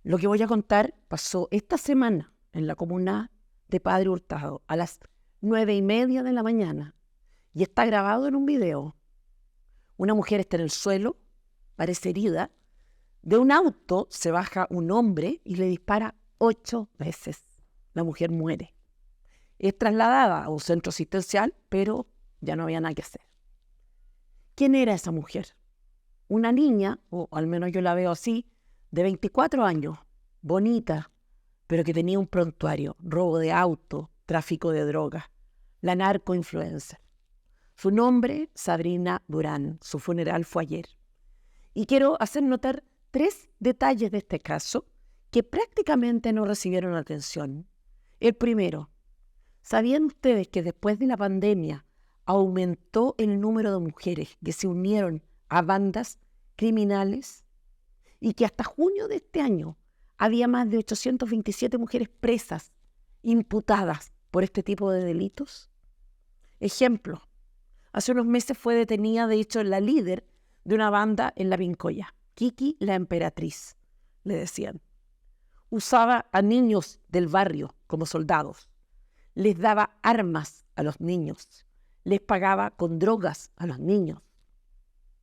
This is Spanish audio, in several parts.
Lo que voy a contar pasó esta semana en la comuna de Padre Hurtado a las 9:30 de la mañana y está grabado en un video. Una mujer está en el suelo, parece herida. De un auto se baja un hombre y le dispara 8 veces. La mujer muere. Es trasladada a un centro asistencial, pero ya no había nada que hacer. ¿Quién era esa mujer? Una niña, o al menos yo la veo así, de 24 años, bonita, pero que tenía un prontuario, robo de auto, tráfico de drogas, la narcoinfluencer. Su nombre, Sabrina Durán. Su funeral fue ayer. Y quiero hacer notar 3 detalles de este caso que prácticamente no recibieron atención. El primero, ¿sabían ustedes que después de la pandemia aumentó el número de mujeres que se unieron a bandas criminales? Y que hasta junio de este año había más de 827 mujeres presas, imputadas por este tipo de delitos. Ejemplo, hace unos meses fue detenida, de hecho, la líder de una banda en La Pincoya, Kiki la Emperatriz, le decían. Usaba a niños del barrio como soldados, les daba armas a los niños, les pagaba con drogas a los niños.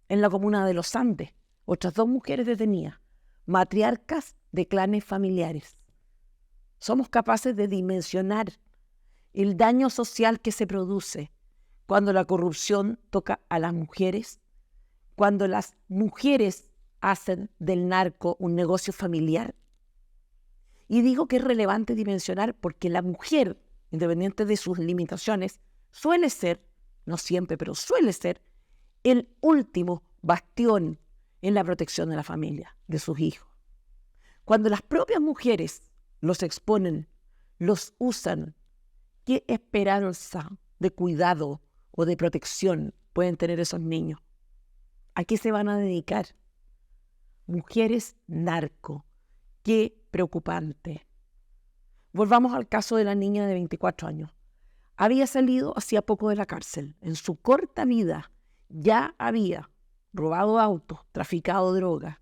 En la comuna de Los Andes, otras 2 mujeres detenidas, matriarcas de clanes familiares. Somos capaces de dimensionar el daño social que se produce cuando la corrupción toca a las mujeres, cuando las mujeres hacen del narco un negocio familiar. Y digo que es relevante dimensionar porque la mujer, independiente de sus limitaciones, suele ser, no siempre, pero suele ser, el último bastión en la protección de la familia, de sus hijos. Cuando las propias mujeres los exponen, los usan, ¿qué esperanza de cuidado o de protección pueden tener esos niños? ¿A qué se van a dedicar? Mujeres narco. Qué preocupante. Volvamos al caso de la niña de 24 años. Había salido hacía poco de la cárcel. En su corta vida ya había robado autos, traficado drogas,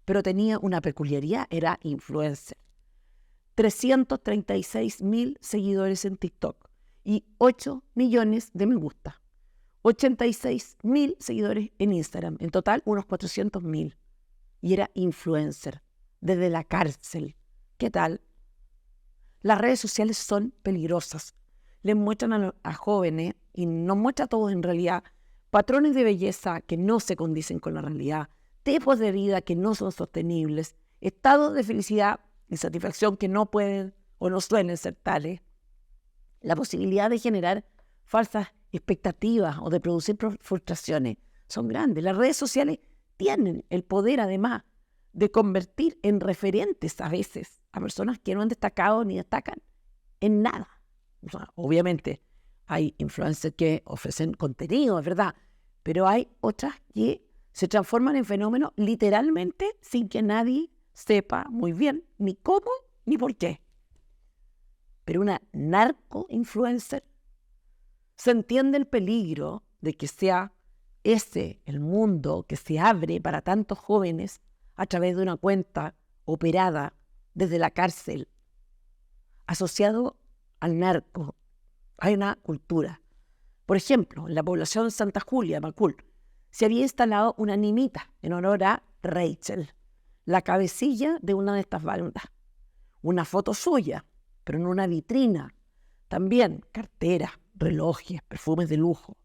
pero tenía una peculiaridad, era influencer. 336.000 seguidores en TikTok y 8 millones de me gusta. 86.000 seguidores en Instagram, en total unos 400.000. Y era influencer desde la cárcel. ¿Qué tal? Las redes sociales son peligrosas. Les muestran a jóvenes, y nos muestra a todos en realidad, patrones de belleza que no se condicen con la realidad, tipos de vida que no son sostenibles, estados de felicidad y satisfacción que no pueden o no suelen ser tales, la posibilidad de generar falsas expectativas o de producir frustraciones son grandes. Las redes sociales tienen el poder, además, de convertir en referentes a veces a personas que no han destacado ni destacan en nada. O sea, obviamente hay influencers que ofrecen contenido, es verdad, pero hay otras que se transforman en fenómenos literalmente sin que nadie sepa muy bien ni cómo ni por qué. Pero una narco-influencer, se entiende el peligro de que sea ese el mundo que se abre para tantos jóvenes a través de una cuenta operada desde la cárcel. Asociado al narco hay una cultura. Por ejemplo, en la población de Santa Julia, Macul, se había instalado una nimita en honor a Rachel, la cabecilla de una de estas bandas. Una foto suya, pero en una vitrina. También carteras, relojes, perfumes de lujo.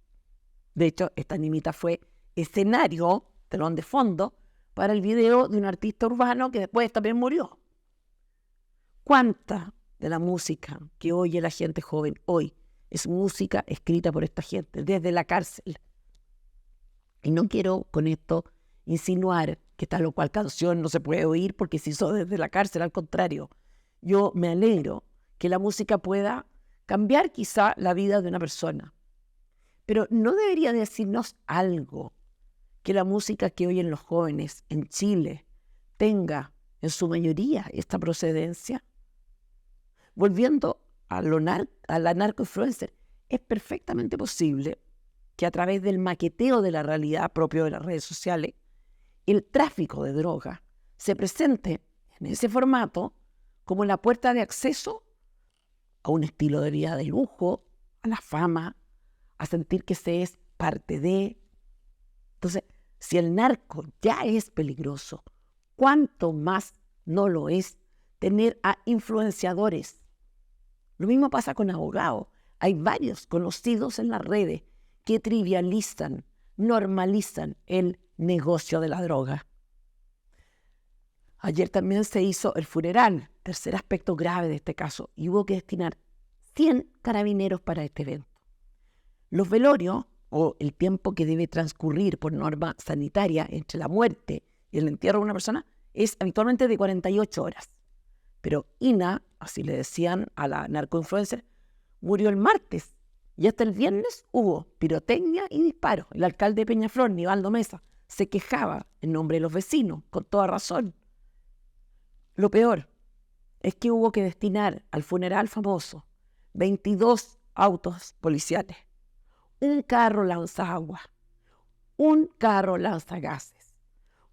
De hecho, esta nimita fue escenario, telón de fondo, para el video de un artista urbano que después también murió. ¿Cuánta de la música que oye la gente joven hoy es música escrita por esta gente desde la cárcel? Y no quiero con esto insinuar que tal o cual canción no se puede oír porque se hizo desde la cárcel. Al contrario, yo me alegro que la música pueda cambiar quizá la vida de una persona. Pero ¿no debería decirnos algo que la música que oyen los jóvenes en Chile tenga en su mayoría esta procedencia? Volviendo a la narco-influencer, es perfectamente posible que a través del maqueteo de la realidad propio de las redes sociales, el tráfico de drogas se presente en ese formato como la puerta de acceso a un estilo de vida de lujo, a la fama, a sentir que se es parte de. Entonces, si el narco ya es peligroso, ¿cuánto más no lo es tener a influenciadores? Lo mismo pasa con abogados. Hay varios conocidos en las redes que trivializan, normalizan el negocio de la droga. Ayer también se hizo el funeral, tercer aspecto grave de este caso, y hubo que destinar 100 carabineros para este evento. Los velorios, o el tiempo que debe transcurrir por norma sanitaria entre la muerte y el entierro de una persona, es habitualmente de 48 horas. Pero Ina, así le decían a la narcoinfluencer, murió el martes y hasta el viernes hubo pirotecnia y disparos. El alcalde de Peñaflor, Nivaldo Mesa, se quejaba en nombre de los vecinos, con toda razón. Lo peor es que hubo que destinar al funeral famoso 22 autos policiales, un carro lanzagua, un carro lanzagases,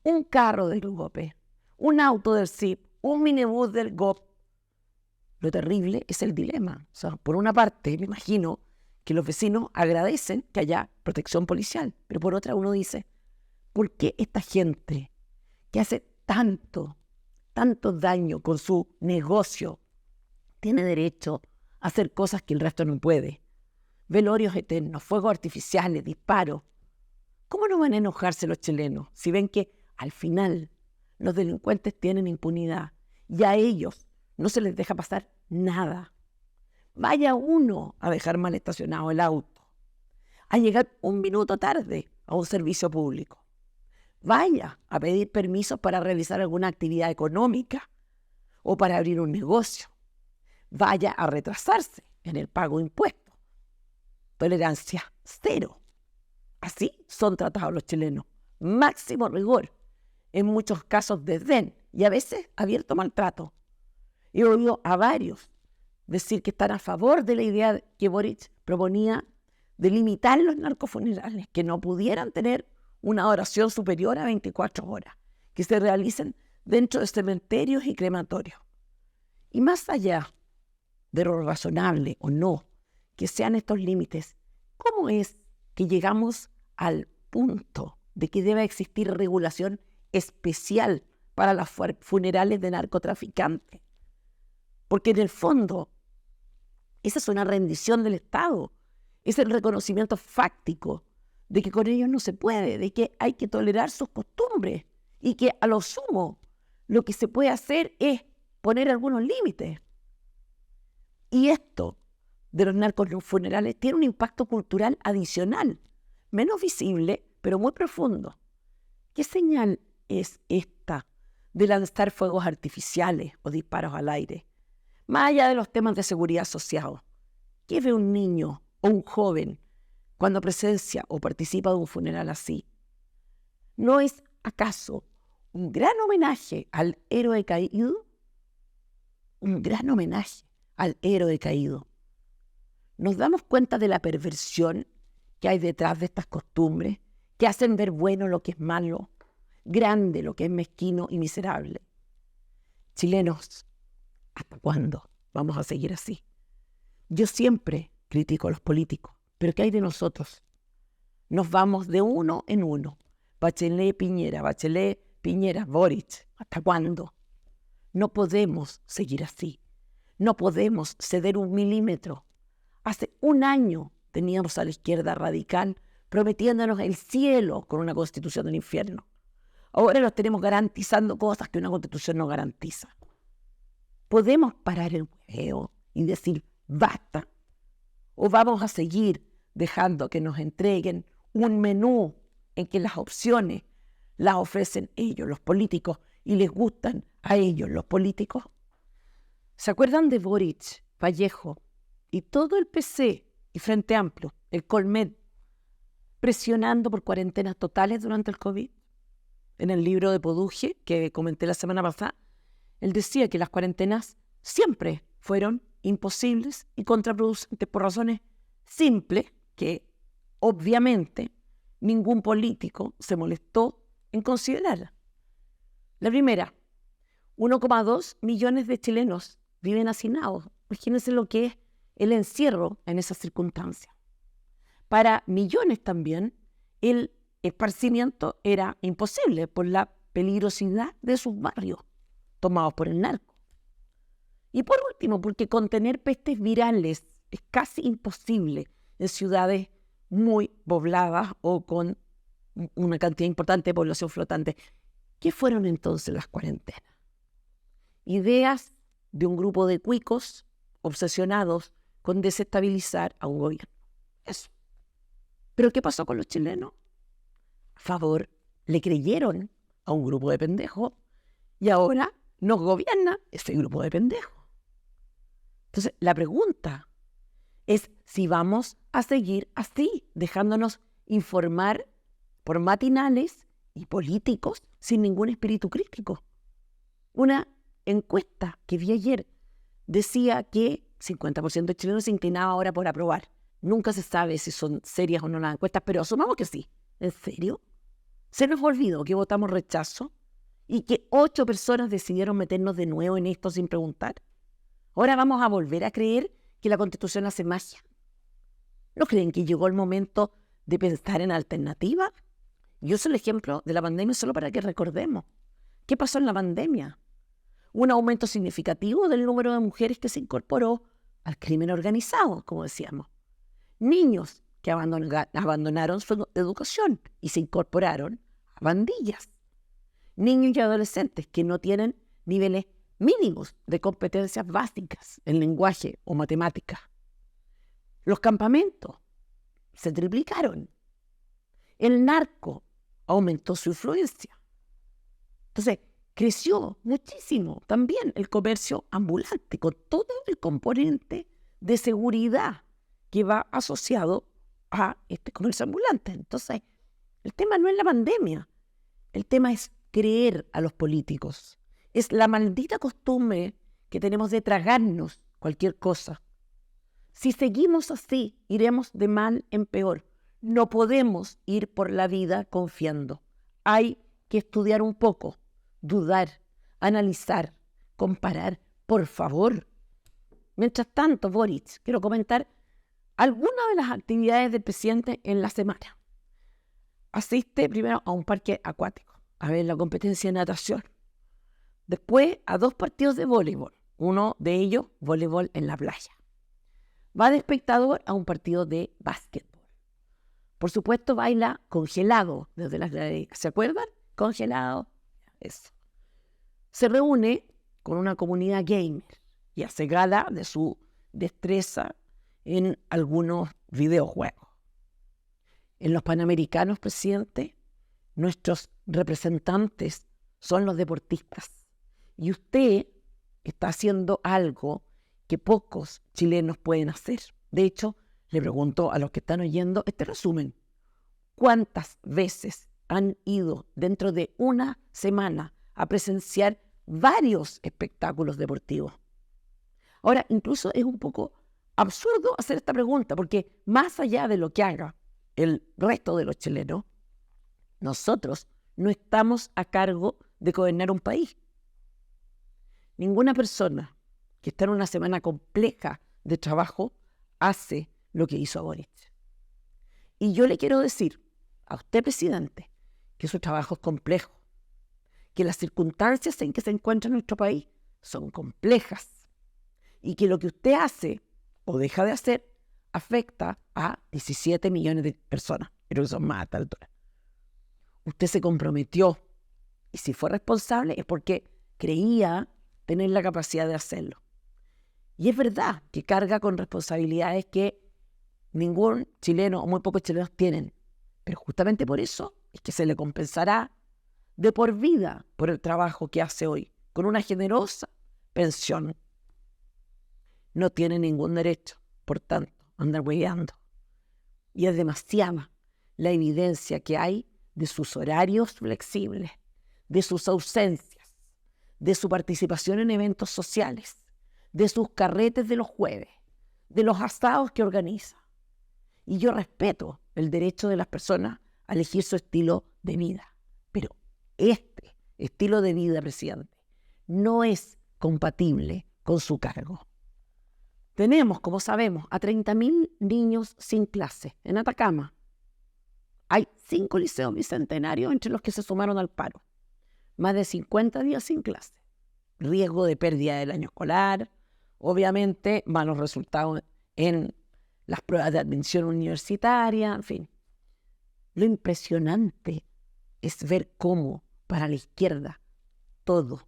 un carro del GOPE, un auto del CIP, un minibús del GOP. Lo terrible es el dilema. O sea, por una parte, me imagino que los vecinos agradecen que haya protección policial, pero por otra uno dice, ¿por qué esta gente que hace tanto daño con su negocio tiene derecho a hacer cosas que el resto no puede? Velorios eternos, fuegos artificiales, disparos. ¿Cómo no van a enojarse los chilenos si ven que al final los delincuentes tienen impunidad y a ellos no se les deja pasar nada? Vaya uno a dejar mal estacionado el auto, a llegar un minuto tarde a un servicio público. Vaya a pedir permisos para realizar alguna actividad económica o para abrir un negocio. Vaya a retrasarse en el pago de impuestos. Tolerancia cero. Así son tratados los chilenos. Máximo rigor. En muchos casos desdén y a veces abierto maltrato. He oído a varios decir que están a favor de la idea que Boric proponía de limitar los narcofunerales, que no pudieran tener una oración superior a 24 horas, que se realicen dentro de cementerios y crematorios. Y más allá de lo razonable o no que sean estos límites, ¿cómo es que llegamos al punto de que debe existir regulación especial para las funerales de narcotraficantes? Porque en el fondo, esa es una rendición del Estado, es el reconocimiento fáctico de que con ellos no se puede, de que hay que tolerar sus costumbres y que a lo sumo lo que se puede hacer es poner algunos límites. Y esto de los narcofunerales tiene un impacto cultural adicional, menos visible, pero muy profundo. ¿Qué señal es esta de lanzar fuegos artificiales o disparos al aire? Más allá de los temas de seguridad asociados, ¿qué ve un niño o un joven cuando presencia o participa de un funeral así? ¿No es acaso un gran homenaje al héroe caído? Un gran homenaje al héroe caído. ¿Nos damos cuenta de la perversión que hay detrás de estas costumbres que hacen ver bueno lo que es malo, grande lo que es mezquino y miserable? Chilenos, ¿hasta cuándo vamos a seguir así? Yo siempre critico a los políticos, pero ¿qué hay de nosotros? Nos vamos de uno en uno. Bachelet, Piñera, Boric. ¿Hasta cuándo? No podemos seguir así. No podemos ceder un milímetro. Hace un año teníamos a la izquierda radical prometiéndonos el cielo con una constitución del infierno. Ahora los tenemos garantizando cosas que una constitución no garantiza. ¿Podemos parar el hueveo y decir basta? ¿O vamos a seguir dejando que nos entreguen un menú en que las opciones las ofrecen ellos, los políticos, y les gustan a ellos, los políticos? ¿Se acuerdan de Boric, Vallejo y todo el PC y Frente Amplio, el Colmet, presionando por cuarentenas totales durante el COVID? En el libro de Poduje, que comenté la semana pasada, él decía que las cuarentenas siempre fueron imposibles y contraproducentes por razones simples que, obviamente, ningún político se molestó en considerar. La primera, 1,2 millones de chilenos viven hacinados. Imagínense lo que es el encierro en esas circunstancias. Para millones también, el esparcimiento era imposible por la peligrosidad de sus barrios, tomados por el narco. Y por último, porque contener pestes virales es casi imposible en ciudades muy pobladas o con una cantidad importante de población flotante. ¿Qué fueron entonces las cuarentenas? Ideas de un grupo de cuicos obsesionados con desestabilizar a un gobierno. Eso. ¿Pero qué pasó con los chilenos? A favor, le creyeron a un grupo de pendejos y ahora nos gobierna ese grupo de pendejos. Entonces, la pregunta es si vamos a seguir así, dejándonos informar por matinales y políticos sin ningún espíritu crítico. Una encuesta que vi ayer decía que 50% de chilenos se inclinaba ahora por aprobar. Nunca se sabe si son serias o no las encuestas, pero asumamos que sí. ¿En serio? ¿Se nos olvidó que votamos rechazo y que 8 personas decidieron meternos de nuevo en esto sin preguntar? ¿Ahora vamos a volver a creer que la Constitución hace magia? ¿No creen que llegó el momento de pensar en alternativas? Yo uso el ejemplo de la pandemia solo para que recordemos. ¿Qué pasó en la pandemia? Un aumento significativo del número de mujeres que se incorporó al crimen organizado, como decíamos. Niños que abandonaron su educación y se incorporaron a pandillas. Niños y adolescentes que no tienen niveles mínimos de competencias básicas en lenguaje o matemáticas. Los campamentos se triplicaron. El narco aumentó su influencia. Entonces, creció muchísimo también el comercio ambulante, con todo el componente de seguridad que va asociado a este comercio ambulante. Entonces, el tema no es la pandemia, el tema es creer a los políticos. Es la maldita costumbre que tenemos de tragarnos cualquier cosa. Si seguimos así, iremos de mal en peor. No podemos ir por la vida confiando. Hay que estudiar un poco, dudar, analizar, comparar, por favor. Mientras tanto, Boric, quiero comentar algunas de las actividades del presidente en la semana. Asiste primero a un parque acuático, a ver la competencia de natación. Después a 2 partidos de voleibol, uno de ellos voleibol en la playa. Va de espectador a un partido de básquetbol. Por supuesto baila congelado desde las graderías. ¿Se acuerdan? Congelado. Eso. Se reúne con una comunidad gamer y hace gala de su destreza en algunos videojuegos. En los Panamericanos, presidente, nuestros representantes son los deportistas. Y usted está haciendo algo que pocos chilenos pueden hacer. De hecho, le pregunto a los que están oyendo este resumen. ¿Cuántas veces han ido dentro de una semana a presenciar varios espectáculos deportivos? Ahora, incluso es un poco absurdo hacer esta pregunta, porque más allá de lo que haga el resto de los chilenos, nosotros no estamos a cargo de gobernar un país. Ninguna persona que está en una semana compleja de trabajo hace lo que hizo Boric. Y yo le quiero decir a usted, presidente, que su trabajo es complejo, que las circunstancias en que se encuentra nuestro país son complejas y que lo que usted hace o deja de hacer afecta a 17 millones de personas, pero que son más a esta altura. Usted se comprometió y si fue responsable es porque creía tener la capacidad de hacerlo. Y es verdad que carga con responsabilidades que ningún chileno o muy pocos chilenos tienen, pero justamente por eso es que se le compensará de por vida por el trabajo que hace hoy, con una generosa pensión. No tiene ningún derecho, por tanto, a andar hueveando. Y es demasiada la evidencia que hay de sus horarios flexibles, de sus ausencias, de su participación en eventos sociales, de sus carretes de los jueves, de los asados que organiza. Y yo respeto el derecho de las personas a elegir su estilo de vida. Pero este estilo de vida, presidente, no es compatible con su cargo. Tenemos, como sabemos, a 30.000 niños sin clase en Atacama. Hay 5 liceos bicentenarios entre los que se sumaron al paro. Más de 50 días sin clase. Riesgo de pérdida del año escolar. Obviamente, malos resultados en las pruebas de admisión universitaria, en fin. Lo impresionante es ver cómo para la izquierda todo,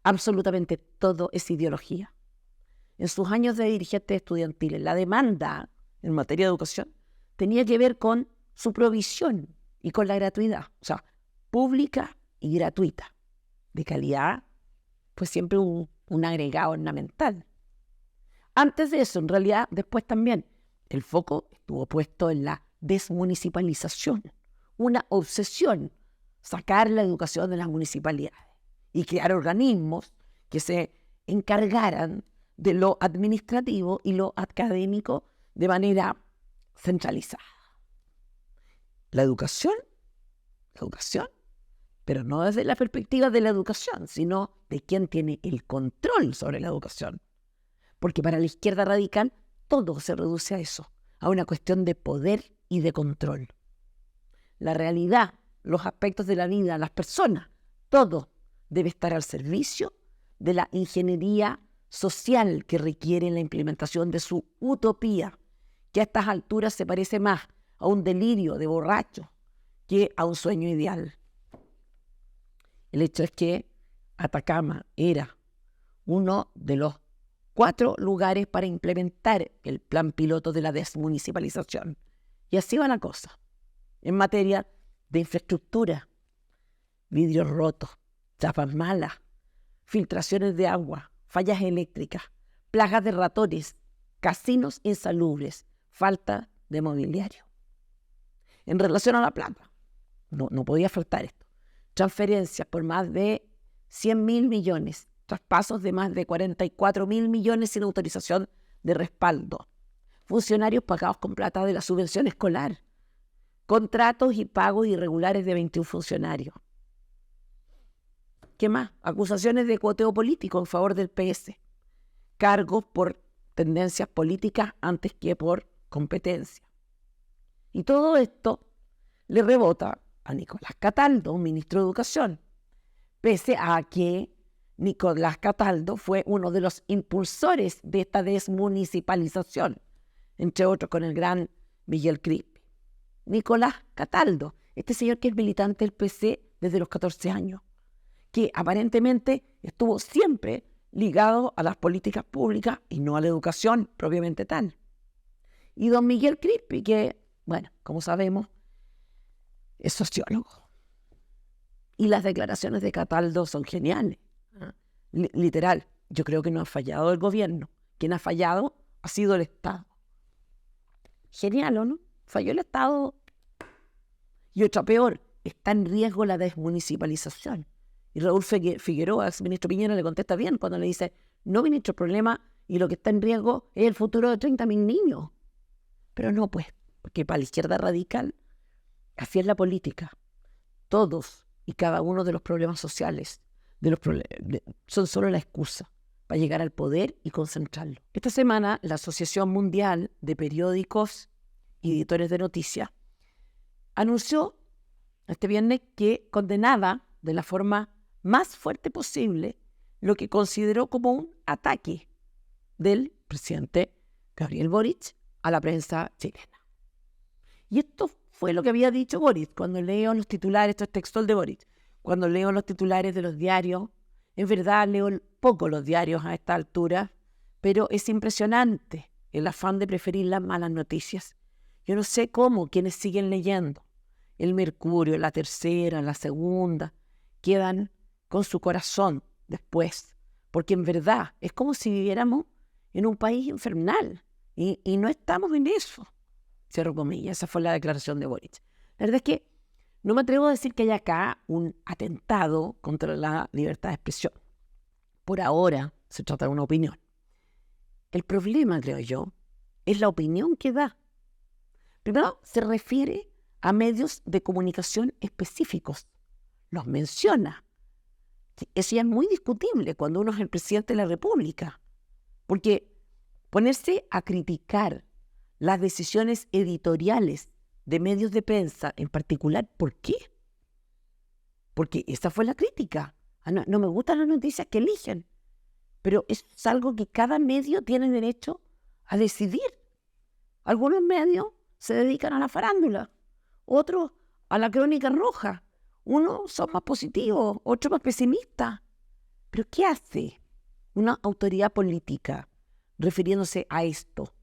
absolutamente todo es ideología. En sus años de dirigentes estudiantiles, la demanda en materia de educación tenía que ver con su provisión y con la gratuidad, o sea, pública y gratuita. De calidad, pues siempre un agregado ornamental. Antes de eso, en realidad, después también, el foco estuvo puesto en la desmunicipalización, una obsesión, sacar la educación de las municipalidades y crear organismos que se encargaran de lo administrativo y lo académico de manera centralizada. La educación, pero no desde la perspectiva de la educación, sino de quién tiene el control sobre la educación. Porque para la izquierda radical todo se reduce a eso, a una cuestión de poder y de control. La realidad, los aspectos de la vida, las personas, todo debe estar al servicio de la ingeniería social que requiere la implementación de su utopía, que a estas alturas se parece más a un delirio de borracho que a un sueño ideal. El hecho es que Atacama era uno de los 4 lugares para implementar el plan piloto de la desmunicipalización. Y así va la cosa. En materia de infraestructura, vidrios rotos, chapas malas, filtraciones de agua, fallas eléctricas, plagas de ratones, casinos insalubres, falta de mobiliario. En relación a la plata, no podía faltar esto. Transferencias por más de 100.000 millones, traspasos de más de 44.000 millones sin autorización de respaldo, funcionarios pagados con plata de la subvención escolar, contratos y pagos irregulares de 21 funcionarios. ¿Qué más? Acusaciones de cuoteo político en favor del PS, cargos por tendencias políticas antes que por competencia. Y todo esto le rebota a Nicolás Cataldo, ministro de Educación, pese a que Nicolás Cataldo fue uno de los impulsores de esta desmunicipalización, entre otros con el gran Miguel Crispi. Nicolás Cataldo, este señor que es militante del PC desde los 14 años, que aparentemente estuvo siempre ligado a las políticas públicas y no a la educación propiamente tal. Y don Miguel Crispi, que, bueno, como sabemos, es sociólogo. Y las declaraciones de Cataldo son geniales. Literal, yo creo que no ha fallado el gobierno. Quien ha fallado ha sido el Estado. Genial, ¿o no? Falló el Estado. Y otra peor, está en riesgo la desmunicipalización. Y Raúl Figueroa, ex ministro Piñera, le contesta bien cuando le dice, no, ministro, el problema y lo que está en riesgo es el futuro de 30.000 niños. Pero no, pues, porque para la izquierda radical, así es la política. Todos y cada uno de los problemas sociales son solo la excusa para llegar al poder y concentrarlo. Esta semana, la Asociación Mundial de Periódicos y Editores de Noticias anunció este viernes que condenaba de la forma más fuerte posible lo que consideró como un ataque del presidente Gabriel Boric a la prensa chilena. Y esto fue lo que había dicho Boric cuando leo los titulares, esto es textual de Boric, cuando leo los titulares de los diarios. En verdad leo poco los diarios a esta altura, pero es impresionante el afán de preferir las malas noticias. Yo no sé cómo quienes siguen leyendo el Mercurio, la Tercera, la Segunda, quedan con su corazón después, porque en verdad es como si viviéramos en un país infernal y no estamos en eso. Cierro comillas, esa fue la declaración de Boric. La verdad es que no me atrevo a decir que haya acá un atentado contra la libertad de expresión. Por ahora se trata de una opinión. El problema, creo yo, es la opinión que da. Primero, se refiere a medios de comunicación específicos. Los menciona. Eso ya es muy discutible cuando uno es el presidente de la República, porque ponerse a criticar las decisiones editoriales de medios de prensa en particular, ¿por qué? Porque esa fue la crítica. No me gustan las noticias que eligen, pero eso es algo que cada medio tiene derecho a decidir. Algunos medios se dedican a la farándula, otros a la crónica roja. Unos son más positivos, otros más pesimistas. ¿Pero qué hace una autoridad política refiriéndose a esto,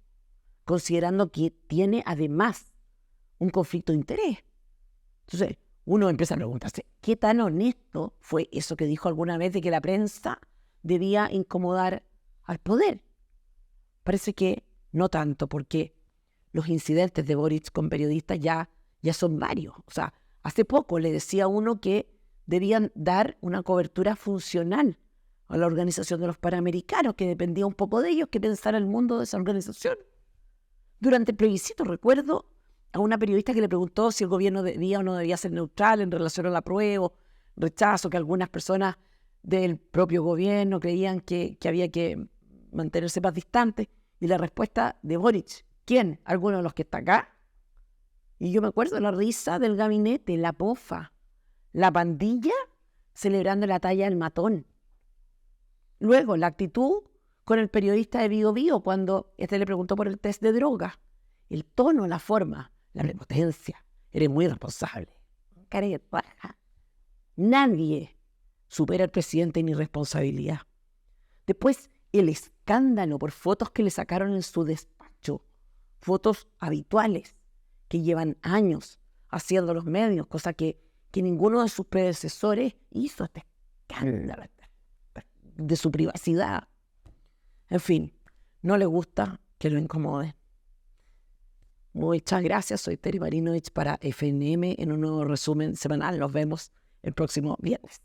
considerando que tiene además un conflicto de interés? Entonces, uno empieza a preguntarse, ¿qué tan honesto fue eso que dijo alguna vez de que la prensa debía incomodar al poder? Parece que no tanto, porque los incidentes de Boric con periodistas ya son varios. O sea, hace poco le decía a uno que debían dar una cobertura funcional a la organización de los Panamericanos, que dependía un poco de ellos, que pensara el mundo de esa organización. Durante el plebiscito recuerdo a una periodista que le preguntó si el gobierno debía o no debía ser neutral en relación al apruebo, rechazo, que algunas personas del propio gobierno creían que había que mantenerse más distantes. Y la respuesta de Boric, ¿quién? ¿Alguno de los que está acá? Y yo me acuerdo de la risa del gabinete, la pofa, la pandilla celebrando la talla del matón. Luego, la actitud con el periodista de Bío Bío cuando le preguntó por el test de droga. El tono, la forma, la prepotencia. Eres muy responsable. Cara de paja. Nadie supera al presidente en irresponsabilidad. Después, el escándalo por fotos que le sacaron en su despacho. Fotos habituales que llevan años haciendo los medios, cosa que ninguno de sus predecesores hizo, este escándalo de su privacidad. En fin, no le gusta que lo incomoden. Muchas gracias, soy Teri Marinovich para FNM en un nuevo resumen semanal. Nos vemos el próximo viernes.